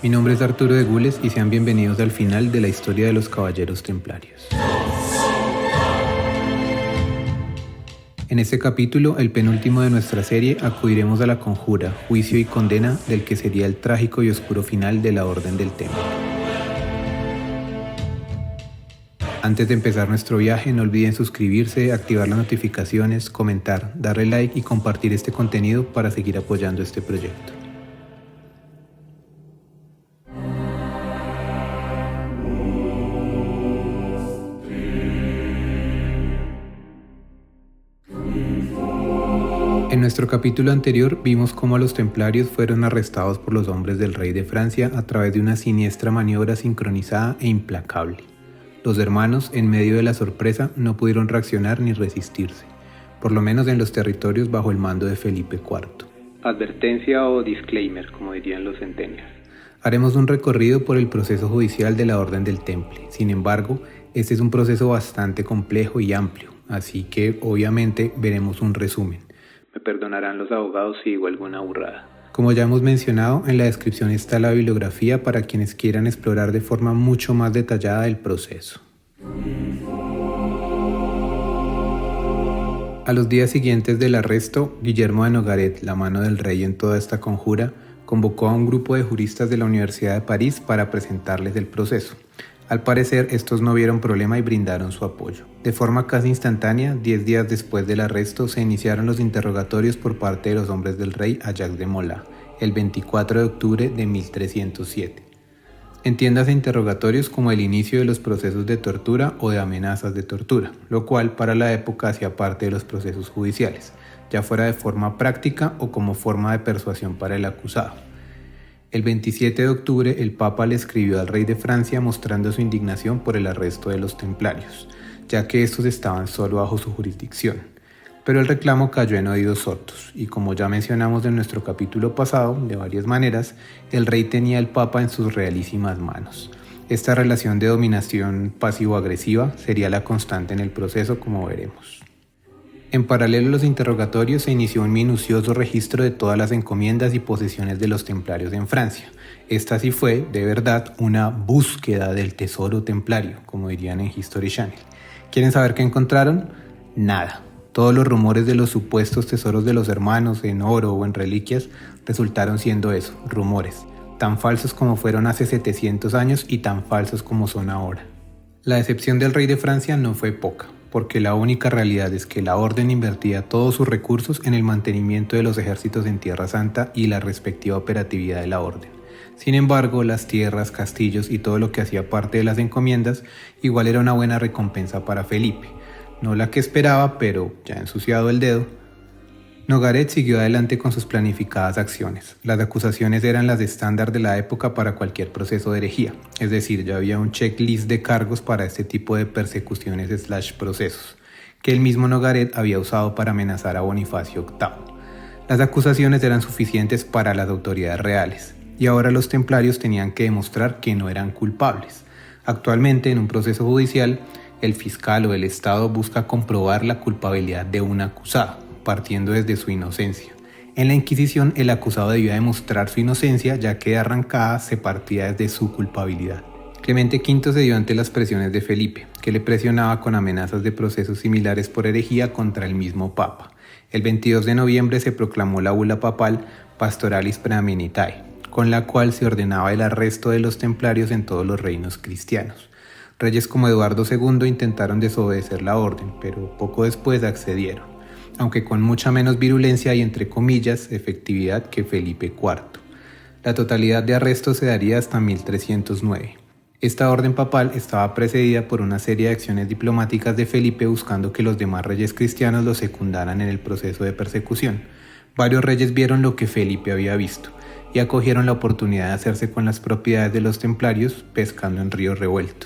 Mi nombre es Arturo de Gules y sean bienvenidos al final de la historia de los Caballeros Templarios. En este capítulo, el penúltimo de nuestra serie, acudiremos a la conjura, juicio y condena del que sería el trágico y oscuro final de la Orden del Temple. Antes de empezar nuestro viaje, no olviden suscribirse, activar las notificaciones, comentar, darle like y compartir este contenido para seguir apoyando este proyecto. En nuestro capítulo anterior vimos cómo los templarios fueron arrestados por los hombres del rey de Francia a través de una siniestra maniobra sincronizada e implacable. Los hermanos, en medio de la sorpresa, no pudieron reaccionar ni resistirse, por lo menos en los territorios bajo el mando de Felipe IV. Advertencia o disclaimer, como dirían los centennials. Haremos un recorrido por el proceso judicial de la Orden del Temple. Sin embargo, este es un proceso bastante complejo y amplio, así que obviamente veremos un resumen. Me perdonarán los abogados si digo alguna burrada. Como ya hemos mencionado, en la descripción está la bibliografía para quienes quieran explorar de forma mucho más detallada el proceso. A los días siguientes del arresto, Guillermo de Nogaret, la mano del rey en toda esta conjura, convocó a un grupo de juristas de la Universidad de París para presentarles el proceso. Al parecer, estos no vieron problema y brindaron su apoyo. De forma casi instantánea, 10 días después del arresto, se iniciaron los interrogatorios por parte de los hombres del rey a Jacques de Molay, el 24 de octubre de 1307. Entiéndase interrogatorios como el inicio de los procesos de tortura o de amenazas de tortura, lo cual para la época hacía parte de los procesos judiciales, ya fuera de forma práctica o como forma de persuasión para el acusado. El 27 de octubre, el Papa le escribió al rey de Francia mostrando su indignación por el arresto de los templarios, ya que estos estaban solo bajo su jurisdicción. Pero el reclamo cayó en oídos sordos, y como ya mencionamos en nuestro capítulo pasado, de varias maneras, el rey tenía al Papa en sus realísimas manos. Esta relación de dominación pasivo-agresiva sería la constante en el proceso, como veremos. En paralelo a los interrogatorios se inició un minucioso registro de todas las encomiendas y posesiones de los templarios en Francia. Esta sí fue, de verdad, una búsqueda del tesoro templario, como dirían en History Channel. ¿Quieren saber qué encontraron? Nada. Todos los rumores de los supuestos tesoros de los hermanos en oro o en reliquias resultaron siendo eso, rumores, tan falsos como fueron hace 700 años y tan falsos como son ahora. La decepción del rey de Francia no fue poca, porque la única realidad es que la orden invertía todos sus recursos en el mantenimiento de los ejércitos en Tierra Santa y la respectiva operatividad de la orden. Sin embargo, las tierras, castillos y todo lo que hacía parte de las encomiendas igual era una buena recompensa para Felipe. No la que esperaba, pero ya ensuciado el dedo. Nogaret siguió adelante con sus planificadas acciones. Las acusaciones eran las estándar de la época para cualquier proceso de herejía, es decir, ya había un checklist de cargos para este tipo de persecuciones/procesos, que el mismo Nogaret había usado para amenazar a Bonifacio VIII. Las acusaciones eran suficientes para las autoridades reales, y ahora los templarios tenían que demostrar que no eran culpables. Actualmente, en un proceso judicial, el fiscal o el Estado busca comprobar la culpabilidad de un acusado, partiendo desde su inocencia. En la Inquisición, el acusado debía demostrar su inocencia, ya que de arrancada se partía desde su culpabilidad. Clemente V se dio ante las presiones de Felipe, que le presionaba con amenazas de procesos similares por herejía contra el mismo Papa. El 22 de noviembre se proclamó la bula papal Pastoralis Praemunitae, con la cual se ordenaba el arresto de los templarios en todos los reinos cristianos. Reyes como Eduardo II intentaron desobedecer la orden, pero poco después accedieron, aunque con mucha menos virulencia y entre comillas efectividad que Felipe IV. La totalidad de arrestos se daría hasta 1309. Esta orden papal estaba precedida por una serie de acciones diplomáticas de Felipe buscando que los demás reyes cristianos lo secundaran en el proceso de persecución. Varios reyes vieron lo que Felipe había visto y acogieron la oportunidad de hacerse con las propiedades de los templarios pescando en río revuelto.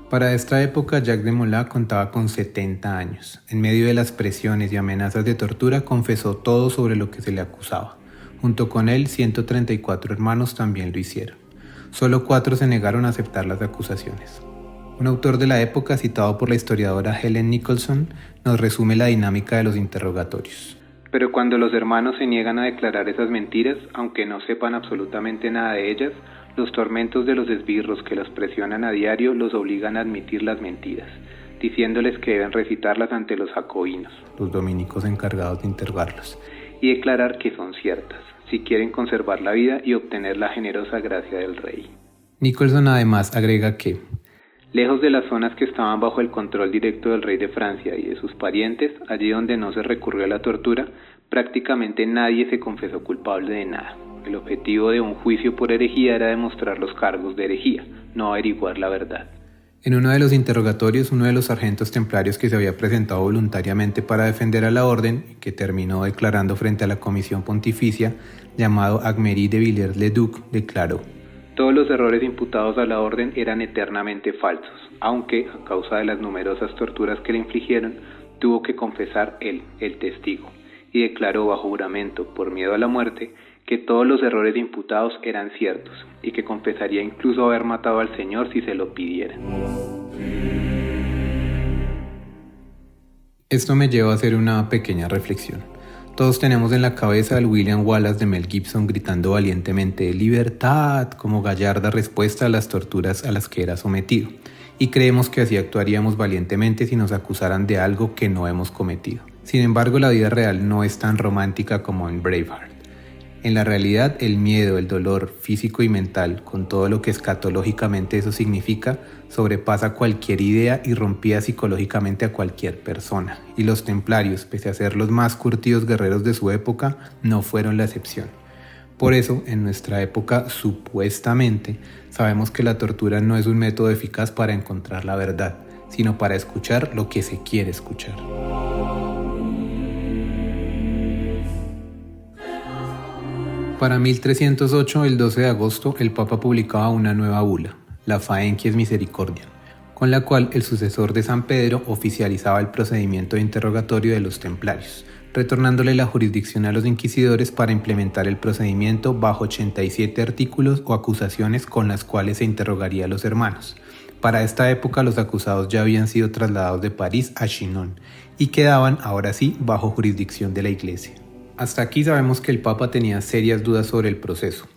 Para esta época, Jacques de Molay contaba con 70 años. En medio de las presiones y amenazas de tortura, confesó todo sobre lo que se le acusaba. Junto con él, 134 hermanos también lo hicieron. Solo 4 se negaron a aceptar las acusaciones. Un autor de la época, citado por la historiadora Helen Nicholson, nos resume la dinámica de los interrogatorios. Pero cuando los hermanos se niegan a declarar esas mentiras, aunque no sepan absolutamente nada de ellas, Los tormentos de los esbirros que los presionan a diario los obligan a admitir las mentiras, diciéndoles que deben recitarlas ante los jacobinos, los dominicos encargados de interrogarlos, y declarar que son ciertas, si quieren conservar la vida y obtener la generosa gracia del rey. Nicholson además agrega que, lejos de las zonas que estaban bajo el control directo del rey de Francia y de sus parientes, allí donde no se recurrió a la tortura, prácticamente nadie se confesó culpable de nada. El objetivo de un juicio por herejía era demostrar los cargos de herejía, no averiguar la verdad. En uno de los interrogatorios, uno de los sargentos templarios que se había presentado voluntariamente para defender a la orden, y que terminó declarando frente a la comisión pontificia, llamado Agmery de Villers-le-Duc, declaró: todos los errores imputados a la orden eran eternamente falsos, aunque, a causa de las numerosas torturas que le infligieron, tuvo que confesar él, el testigo, y declaró bajo juramento, por miedo a la muerte, que todos los errores imputados eran ciertos, y que confesaría incluso haber matado al Señor si se lo pidieran. Esto me lleva a hacer una pequeña reflexión. Todos tenemos en la cabeza al William Wallace de Mel Gibson gritando valientemente «¡Libertad!» como gallarda respuesta a las torturas a las que era sometido, y creemos que así actuaríamos valientemente si nos acusaran de algo que no hemos cometido. Sin embargo, la vida real no es tan romántica como en Braveheart. En la realidad, el miedo, el dolor físico y mental, con todo lo que escatológicamente eso significa, sobrepasa cualquier idea y rompía psicológicamente a cualquier persona. Y los templarios, pese a ser los más curtidos guerreros de su época, no fueron la excepción. Por eso, en nuestra época, supuestamente, sabemos que la tortura no es un método eficaz para encontrar la verdad, sino para escuchar lo que se quiere escuchar. Para 1308, el 12 de agosto, el Papa publicaba una nueva bula, la Faencies Misericordiam, con la cual el sucesor de San Pedro oficializaba el procedimiento de interrogatorio de los templarios, retornándole la jurisdicción a los inquisidores para implementar el procedimiento bajo 87 artículos o acusaciones con las cuales se interrogaría a los hermanos. Para esta época los acusados ya habían sido trasladados de París a Chinon y quedaban, ahora sí, bajo jurisdicción de la Iglesia. Hasta aquí sabemos que el Papa tenía serias dudas sobre el proceso,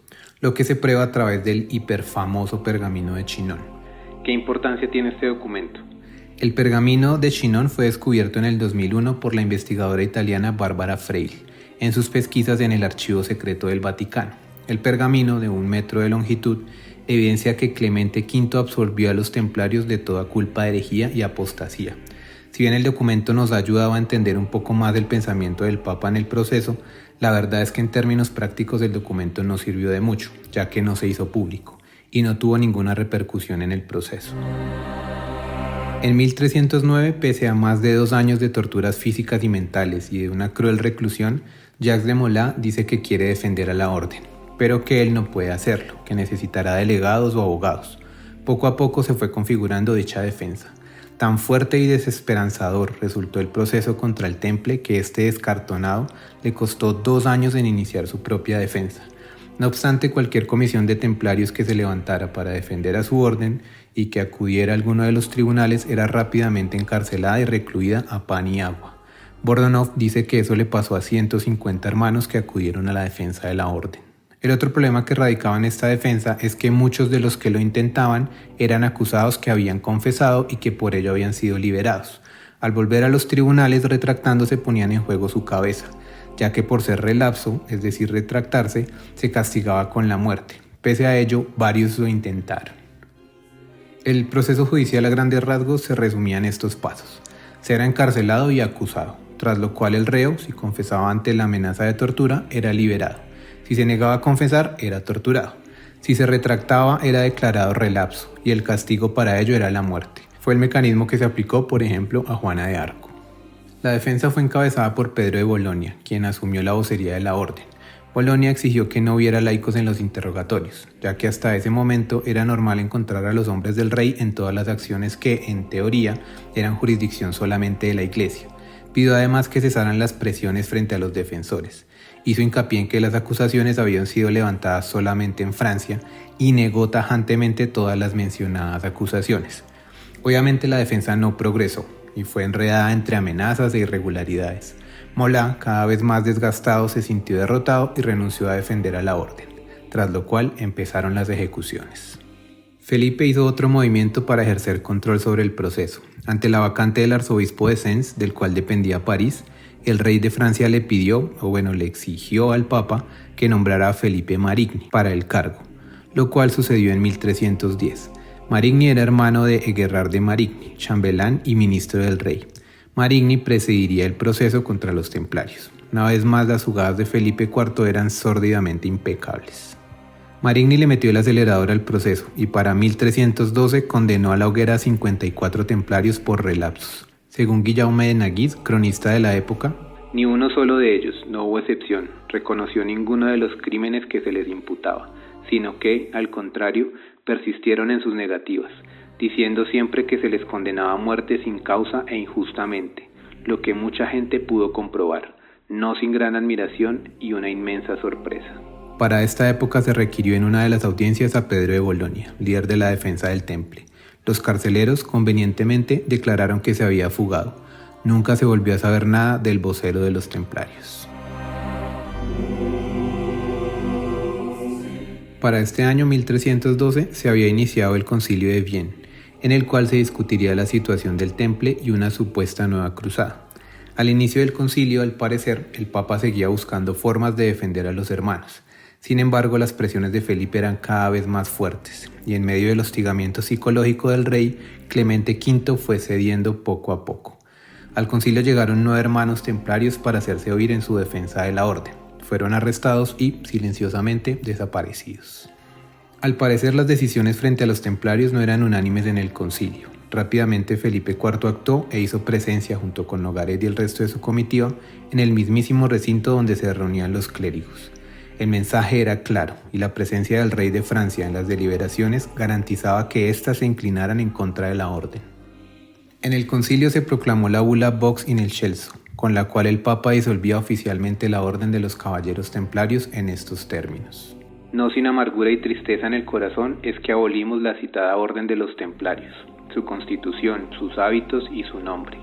lo que se prueba a través del hiperfamoso pergamino de Chinon. ¿Qué importancia tiene este documento? El pergamino de Chinon fue descubierto en el 2001 por la investigadora italiana Barbara Freil en sus pesquisas en el Archivo Secreto del Vaticano. El pergamino, de 1 metro de longitud, evidencia que Clemente V absolvió a los templarios de toda culpa de herejía y apostasía. Si bien el documento nos ha ayudado a entender un poco más del pensamiento del Papa en el proceso, la verdad es que en términos prácticos el documento no sirvió de mucho, ya que no se hizo público y no tuvo ninguna repercusión en el proceso. En 1309, pese a más de 2 años de torturas físicas y mentales y de una cruel reclusión, Jacques de Molay dice que quiere defender a la orden, pero que él no puede hacerlo, que necesitará delegados o abogados. Poco a poco se fue configurando dicha defensa. Tan fuerte y desesperanzador resultó el proceso contra el Temple que este descartonado le costó 2 años en iniciar su propia defensa. No obstante, cualquier comisión de templarios que se levantara para defender a su orden y que acudiera a alguno de los tribunales era rápidamente encarcelada y recluida a pan y agua. Bordonov dice que eso le pasó a 150 hermanos que acudieron a la defensa de la orden. El otro problema que radicaba en esta defensa es que muchos de los que lo intentaban eran acusados que habían confesado y que por ello habían sido liberados. Al volver a los tribunales retractándose ponían en juego su cabeza, ya que por ser relapso, es decir retractarse, se castigaba con la muerte. Pese a ello, varios lo intentaron. El proceso judicial a grandes rasgos se resumía en estos pasos: ser encarcelado y acusado, tras lo cual el reo, si confesaba ante la amenaza de tortura, era liberado. Si se negaba a confesar, era torturado. Si se retractaba, era declarado relapso, y el castigo para ello era la muerte. Fue el mecanismo que se aplicó, por ejemplo, a Juana de Arco. La defensa fue encabezada por Pedro de Bolonia, quien asumió la vocería de la orden. Bolonia exigió que no hubiera laicos en los interrogatorios, ya que hasta ese momento era normal encontrar a los hombres del rey en todas las acciones que, en teoría, eran jurisdicción solamente de la Iglesia. Pidió además que cesaran las presiones frente a los defensores. Hizo hincapié en que las acusaciones habían sido levantadas solamente en Francia y negó tajantemente todas las mencionadas acusaciones. Obviamente la defensa no progresó y fue enredada entre amenazas e irregularidades. Molay, cada vez más desgastado, se sintió derrotado y renunció a defender a la orden. tras lo cual empezaron las ejecuciones. Felipe hizo otro movimiento para ejercer control sobre el proceso. Ante la vacante del arzobispo de Sens, del cual dependía París, el rey de Francia le exigió al Papa que nombrara a Felipe Marigny para el cargo, lo cual sucedió en 1310. Marigny era hermano de Eguerard de Marigny, chambelán y ministro del rey. Marigny presidiría el proceso contra los templarios. Una vez más, las jugadas de Felipe IV eran sórdidamente impecables. Marigny le metió el acelerador al proceso y para 1312 condenó a la hoguera a 54 templarios por relapsos. Según Guillaume de Naguise, cronista de la época, ni uno solo de ellos, no hubo excepción, reconoció ninguno de los crímenes que se les imputaba, sino que, al contrario, persistieron en sus negativas, diciendo siempre que se les condenaba a muerte sin causa e injustamente, lo que mucha gente pudo comprobar, no sin gran admiración y una inmensa sorpresa. Para esta época se requirió en una de las audiencias a Pedro de Bolonia, líder de la defensa del Temple. Los carceleros, convenientemente, declararon que se había fugado. Nunca se volvió a saber nada del vocero de los templarios. Para este año 1312 se había iniciado el Concilio de Vienne, en el cual se discutiría la situación del Temple y una supuesta nueva cruzada. Al inicio del concilio, al parecer, el Papa seguía buscando formas de defender a los hermanos. Sin embargo, las presiones de Felipe eran cada vez más fuertes, y en medio del hostigamiento psicológico del rey, Clemente V fue cediendo poco a poco. Al concilio llegaron 9 hermanos templarios para hacerse oír en su defensa de la orden. Fueron arrestados y, silenciosamente, desaparecidos. Al parecer, las decisiones frente a los templarios no eran unánimes en el concilio. Rápidamente Felipe IV actuó e hizo presencia junto con Nogaret y el resto de su comitiva en el mismísimo recinto donde se reunían los clérigos. El mensaje era claro y la presencia del rey de Francia en las deliberaciones garantizaba que éstas se inclinaran en contra de la orden. En el concilio se proclamó la bula Vox in excelso, con la cual el Papa disolvía oficialmente la orden de los caballeros templarios en estos términos. No sin amargura y tristeza en el corazón es que abolimos la citada orden de los templarios, su constitución, sus hábitos y su nombre,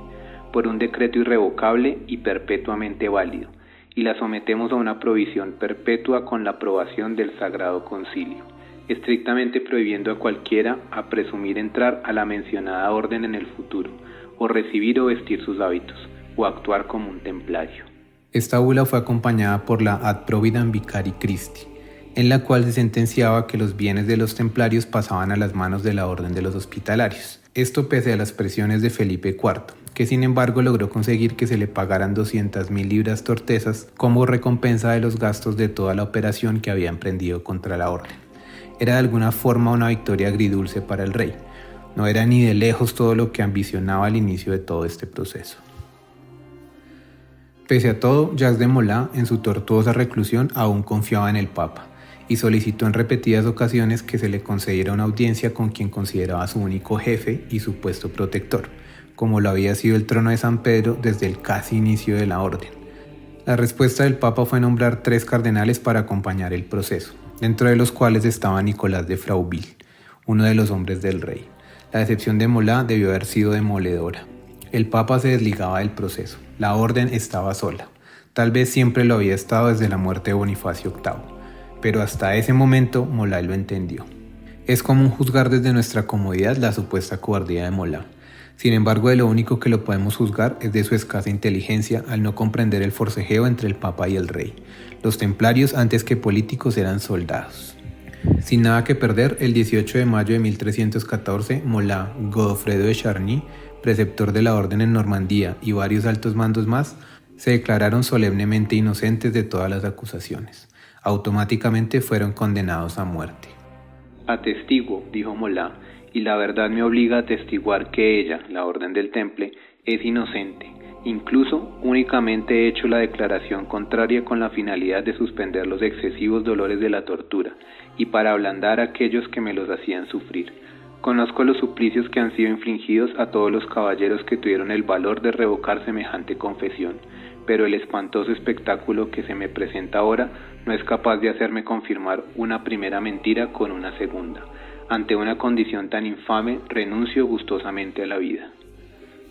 por un decreto irrevocable y perpetuamente válido, y la sometemos a una provisión perpetua con la aprobación del Sagrado Concilio, estrictamente prohibiendo a cualquiera a presumir entrar a la mencionada orden en el futuro, o recibir o vestir sus hábitos, o actuar como un templario. Esta bula fue acompañada por la Ad Providam Vicari Christi, en la cual se sentenciaba que los bienes de los templarios pasaban a las manos de la orden de los hospitalarios. Esto pese a las presiones de Felipe IV, que sin embargo logró conseguir que se le pagaran 200.000 libras tortesas como recompensa de los gastos de toda la operación que había emprendido contra la orden. Era de alguna forma una victoria agridulce para el rey. No era ni de lejos todo lo que ambicionaba al inicio de todo este proceso. Pese a todo, Jacques de Molay, en su tortuosa reclusión, aún confiaba en el Papa y solicitó en repetidas ocasiones que se le concediera una audiencia con quien consideraba su único jefe y supuesto protector, como lo había sido el trono de San Pedro desde el casi inicio de la orden. La respuesta del Papa fue nombrar 3 cardenales para acompañar el proceso, dentro de los cuales estaba Nicolás de Frauville, uno de los hombres del rey. La decepción de Molay debió haber sido demoledora. El Papa se desligaba del proceso, la orden estaba sola. Tal vez siempre lo había estado desde la muerte de Bonifacio VIII, pero hasta ese momento Molay lo entendió. Es común juzgar desde nuestra comodidad la supuesta cobardía de Molay. Sin embargo, de lo único que lo podemos juzgar es de su escasa inteligencia al no comprender el forcejeo entre el Papa y el rey. Los templarios, antes que políticos, eran soldados. Sin nada que perder, el 18 de mayo de 1314, Molay, Godofredo de Charny, preceptor de la orden en Normandía y varios altos mandos más, se declararon solemnemente inocentes de todas las acusaciones. Automáticamente fueron condenados a muerte. Atestiguo, dijo Molay, y la verdad me obliga a atestiguar que ella, la orden del Temple, es inocente. Incluso únicamente he hecho la declaración contraria con la finalidad de suspender los excesivos dolores de la tortura y para ablandar a aquellos que me los hacían sufrir. Conozco los suplicios que han sido infligidos a todos los caballeros que tuvieron el valor de revocar semejante confesión, pero el espantoso espectáculo que se me presenta ahora no es capaz de hacerme confirmar una primera mentira con una segunda. Ante una condición tan infame, renuncio gustosamente a la vida.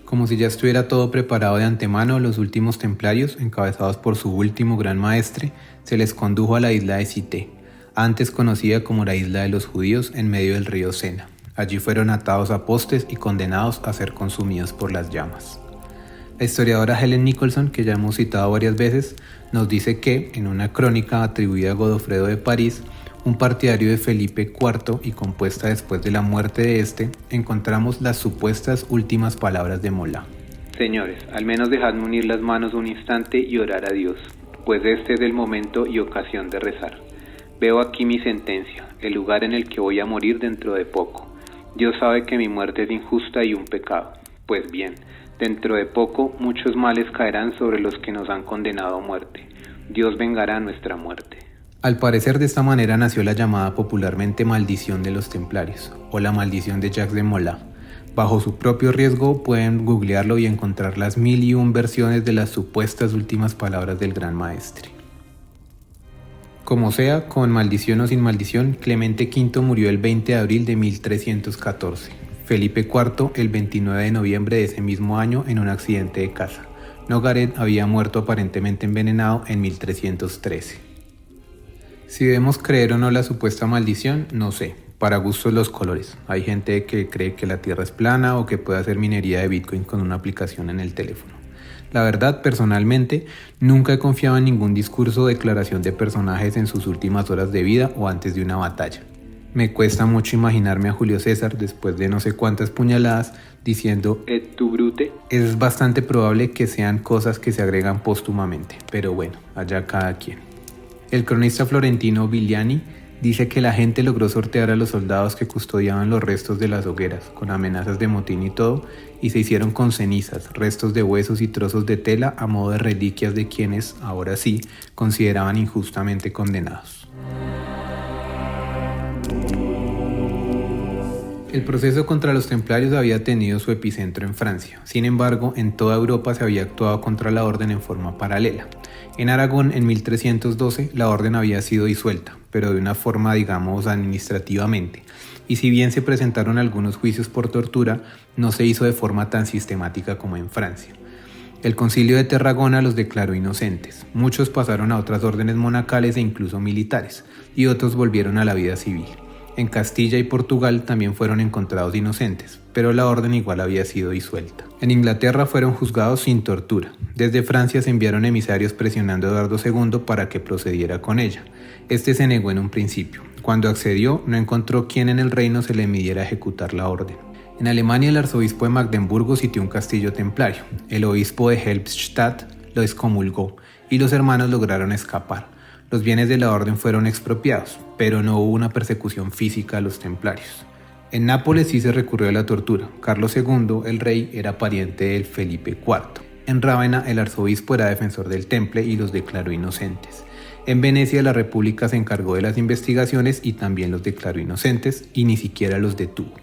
Como si ya estuviera todo preparado de antemano, los últimos templarios, encabezados por su último gran maestre, se les condujo a la isla de Cité. antes conocida como la Isla de los Judíos en medio del río Sena. Allí fueron atados a postes y condenados a ser consumidos por las llamas. La historiadora Helen Nicholson, que ya hemos citado varias veces, nos dice que, en una crónica atribuida a Godofredo de París, un partidario de Felipe IV y compuesta después de la muerte de este, encontramos las supuestas últimas palabras de Molá. Señores, al menos dejadme unir las manos un instante y orar a Dios, pues este es el momento y ocasión de rezar. Veo aquí mi sentencia, el lugar en el que voy a morir dentro de poco. Dios sabe que mi muerte es injusta y un pecado. Pues bien, dentro de poco muchos males caerán sobre los que nos han condenado a muerte. Dios vengará nuestra muerte. Al parecer, de esta manera nació la llamada popularmente maldición de los templarios, o la maldición de Jacques de Molá. Bajo su propio riesgo pueden googlearlo y encontrar las 1001 versiones de las supuestas últimas palabras del gran maestre. Como sea, con maldición o sin maldición, Clemente V murió el 20 de abril de 1314, Felipe IV el 29 de noviembre de ese mismo año en un accidente de caza. Nogaret había muerto aparentemente envenenado en 1313. Si debemos creer o no la supuesta maldición, no sé, para gustos los colores. Hay gente que cree que la Tierra es plana o que puede hacer minería de Bitcoin con una aplicación en el teléfono. La verdad, personalmente, nunca he confiado en ningún discurso o declaración de personajes en sus últimas horas de vida o antes de una batalla. Me cuesta mucho imaginarme a Julio César, después de no sé cuántas puñaladas, diciendo «Et tu brute». Es bastante probable que sean cosas que se agregan póstumamente, pero bueno, allá cada quien. El cronista florentino Viliani dice que la gente logró sortear a los soldados que custodiaban los restos de las hogueras, con amenazas de motín y todo, y se hicieron con cenizas, restos de huesos y trozos de tela a modo de reliquias de quienes, ahora sí, consideraban injustamente condenados. El proceso contra los templarios había tenido su epicentro en Francia. Sin embargo, en toda Europa se había actuado contra la orden en forma paralela. En Aragón, en 1312, la orden había sido disuelta, pero de una forma, digamos, administrativamente. Y si bien se presentaron algunos juicios por tortura, no se hizo de forma tan sistemática como en Francia. El Concilio de Tarragona los declaró inocentes. Muchos pasaron a otras órdenes monacales e incluso militares, y otros volvieron a la vida civil. En Castilla y Portugal también fueron encontrados inocentes, pero la orden igual había sido disuelta. En Inglaterra fueron juzgados sin tortura. Desde Francia se enviaron emisarios presionando a Eduardo II para que procediera con ella. Este se negó en un principio. Cuando accedió, no encontró quien en el reino se le midiera ejecutar la orden. En Alemania, el arzobispo de Magdeburgo sitió un castillo templario. El obispo de Helmstadt lo excomulgó y los hermanos lograron escapar. Los bienes de la orden fueron expropiados, pero no hubo una persecución física a los templarios. En Nápoles sí se recurrió a la tortura. Carlos II, el rey, era pariente del Felipe IV. En Rávena, el arzobispo era defensor del Temple y los declaró inocentes. En Venecia, la República se encargó de las investigaciones y también los declaró inocentes y ni siquiera los detuvo.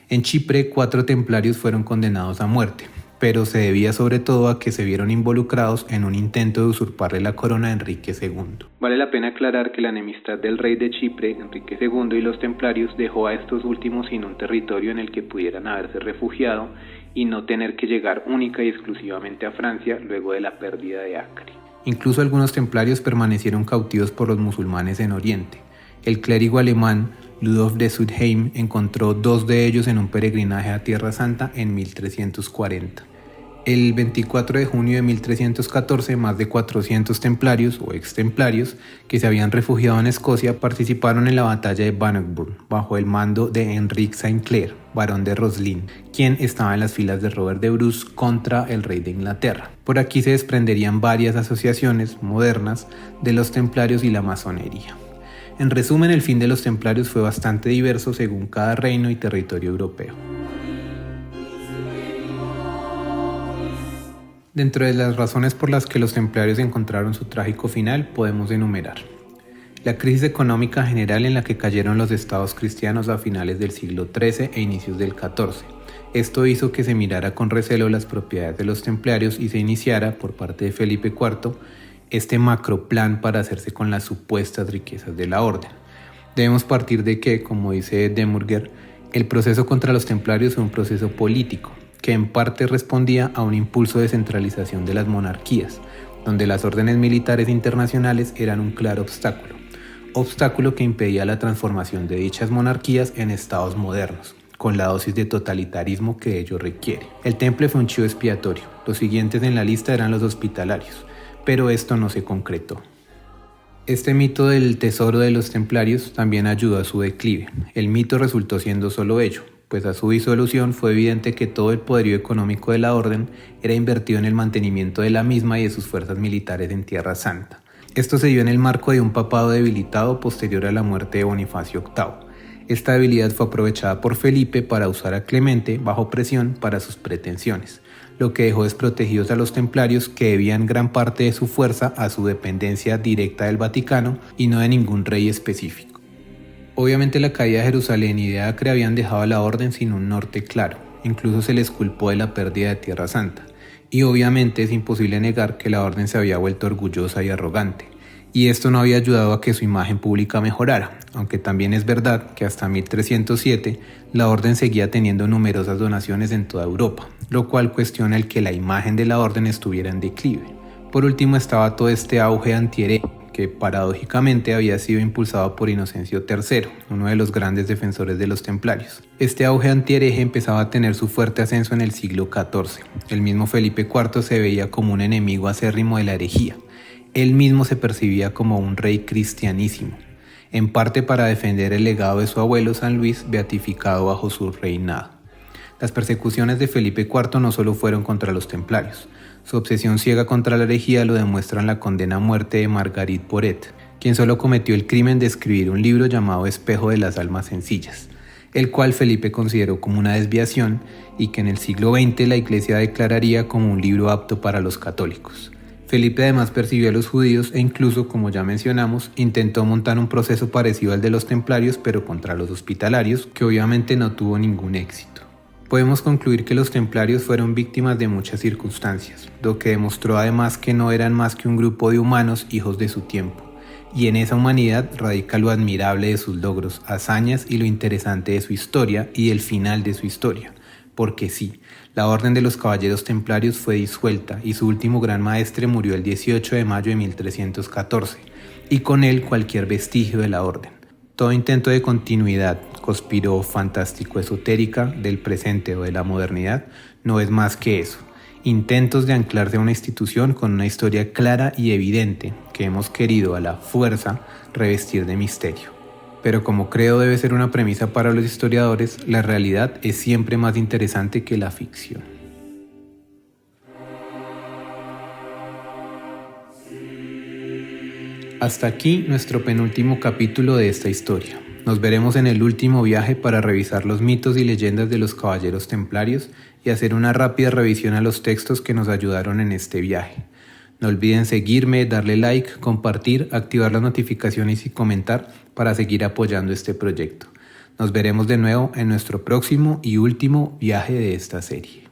En Chipre, 4 templarios fueron condenados a muerte, pero se debía sobre todo a que se vieron involucrados en un intento de usurparle la corona a Enrique II. Vale la pena aclarar que la enemistad del rey de Chipre, Enrique II, y los templarios dejó a estos últimos sin un territorio en el que pudieran haberse refugiado y no tener que llegar única y exclusivamente a Francia luego de la pérdida de Acre. Incluso algunos templarios permanecieron cautivos por los musulmanes en Oriente. El clérigo alemán Ludolf de Sudheim encontró 2 de ellos en un peregrinaje a Tierra Santa en 1340. El 24 de junio de 1314, más de 400 templarios o extemplarios que se habían refugiado en Escocia participaron en la batalla de Bannockburn bajo el mando de Enrique Saint Clair, barón de Roslin, quien estaba en las filas de Robert de Bruce contra el rey de Inglaterra. Por aquí se desprenderían varias asociaciones modernas de los templarios y la masonería. En resumen, el fin de los templarios fue bastante diverso según cada reino y territorio europeo. Dentro de las razones por las que los templarios encontraron su trágico final podemos enumerar: la crisis económica general en la que cayeron los estados cristianos a finales del siglo XIII e inicios del XIV. Esto hizo que se mirara con recelo las propiedades de los templarios y se iniciara, por parte de Felipe IV, este macroplan para hacerse con las supuestas riquezas de la orden. Debemos partir de que, como dice Demurger, el proceso contra los templarios fue un proceso político, que en parte respondía a un impulso de centralización de las monarquías, donde las órdenes militares internacionales eran un claro obstáculo. obstáculo que impedía la transformación de dichas monarquías en estados modernos, con la dosis de totalitarismo que ello requiere. El temple fue un chivo expiatorio. Los siguientes en la lista eran los hospitalarios, pero esto no se concretó. Este mito del tesoro de los templarios también ayudó a su declive. El mito resultó siendo solo ello, pues a su disolución fue evidente que todo el poderío económico de la orden era invertido en el mantenimiento de la misma y de sus fuerzas militares en Tierra Santa. Esto se dio en el marco de un papado debilitado posterior a la muerte de Bonifacio VIII. Esta debilidad fue aprovechada por Felipe para usar a Clemente bajo presión para sus pretensiones, lo que dejó desprotegidos a los templarios, que debían gran parte de su fuerza a su dependencia directa del Vaticano y no de ningún rey específico. Obviamente la caída de Jerusalén y de Acre habían dejado a la orden sin un norte claro, incluso se les culpó de la pérdida de Tierra Santa, y obviamente es imposible negar que la orden se había vuelto orgullosa y arrogante, y esto no había ayudado a que su imagen pública mejorara, aunque también es verdad que hasta 1307 la orden seguía teniendo numerosas donaciones en toda Europa, lo cual cuestiona el que la imagen de la orden estuviera en declive. Por último estaba todo este auge antihereje, que paradójicamente había sido impulsado por Inocencio III, uno de los grandes defensores de los templarios. Este auge antihereje empezaba a tener su fuerte ascenso en el siglo XIV. El mismo Felipe IV se veía como un enemigo acérrimo de la herejía. Él mismo se percibía como un rey cristianísimo, en parte para defender el legado de su abuelo San Luis, beatificado bajo su reinado. Las persecuciones de Felipe IV no solo fueron contra los templarios. Su obsesión ciega contra la herejía lo demuestra en la condena a muerte de Marguerite Porete, quien solo cometió el crimen de escribir un libro llamado Espejo de las Almas Sencillas, el cual Felipe consideró como una desviación y que en el siglo XX la Iglesia declararía como un libro apto para los católicos. Felipe además persiguió a los judíos e incluso, como ya mencionamos, intentó montar un proceso parecido al de los templarios, pero contra los hospitalarios, que obviamente no tuvo ningún éxito. Podemos concluir que los templarios fueron víctimas de muchas circunstancias, lo que demostró además que no eran más que un grupo de humanos hijos de su tiempo, y en esa humanidad radica lo admirable de sus logros, hazañas y lo interesante de su historia y el final de su historia. Porque sí, la Orden de los Caballeros Templarios fue disuelta y su último gran maestre murió el 18 de mayo de 1314, y con él cualquier vestigio de la Orden. Todo intento de continuidad, conspiro fantástico-esotérica del presente o de la modernidad no es más que eso, intentos de anclarse a una institución con una historia clara y evidente que hemos querido a la fuerza revestir de misterio. Pero como creo debe ser una premisa para los historiadores, la realidad es siempre más interesante que la ficción. Hasta aquí nuestro penúltimo capítulo de esta historia. Nos veremos en el último viaje para revisar los mitos y leyendas de los caballeros templarios y hacer una rápida revisión a los textos que nos ayudaron en este viaje. No olviden seguirme, darle like, compartir, activar las notificaciones y comentar para seguir apoyando este proyecto. Nos veremos de nuevo en nuestro próximo y último viaje de esta serie.